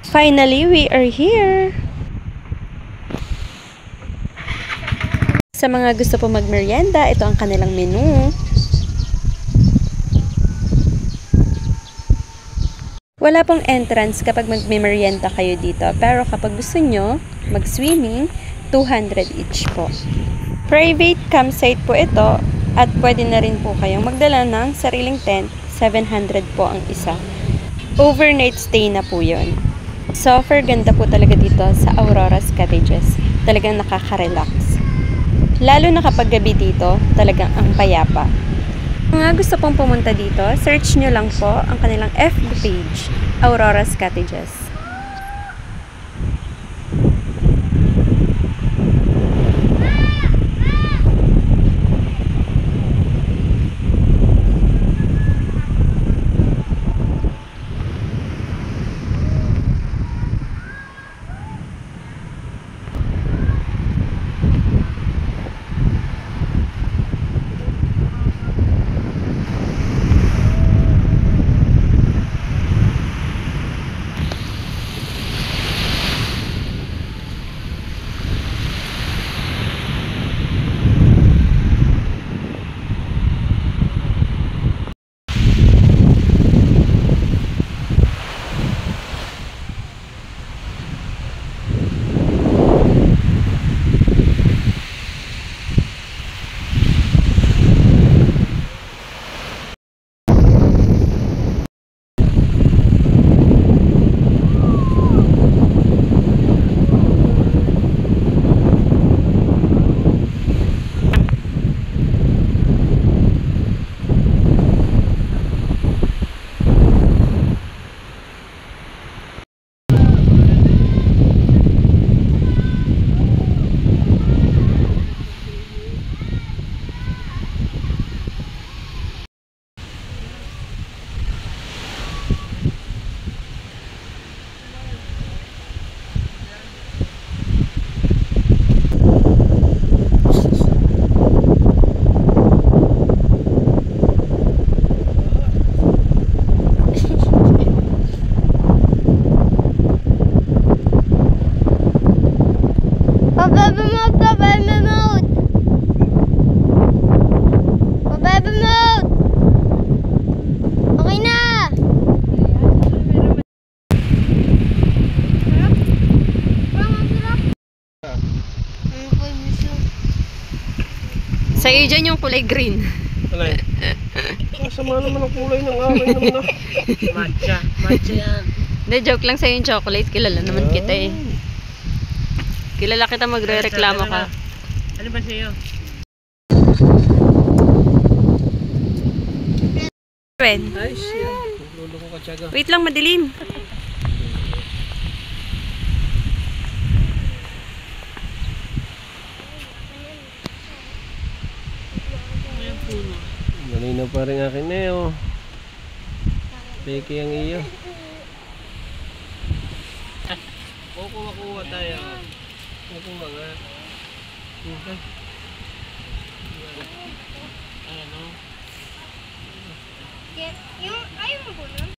Finally, we are here! Sa mga gusto po magmerienda, ito ang kanilang menu. Wala pong entrance kapag magmerienda kayo dito, pero kapag gusto nyo mag-swimming, 200 each po. Private campsite po ito at pwede na rin po kayong magdala ng sariling tent, 700 po ang isa. Overnight stay na po yun. Super ganda po talaga dito sa Aurora's Cottages. Talagang nakaka-relax. Lalo na kapag gabi dito, talagang ang payapa. Kung nga gusto pong pumunta dito, search nyo lang po ang kanilang FB page, Aurora's Cottages. Sa'yo dyan yung kulay green. Alay. Masama naman ang kulay ng akin naman. Matcha. Matcha yan. Hindi, joke lang sa'yo yung chocolate. Kilala naman kita eh. Kilala kita, magre-reklamo ka. Ano ba sa'yo? Ay, siya. Lulo ko ka tiyaga. wait lang, madilim. Malinaw pa rin akin na yun. Peke ang iyo. Kukuha tayo. Kukuha nga. Ano? Yung, ayaw mo po nun?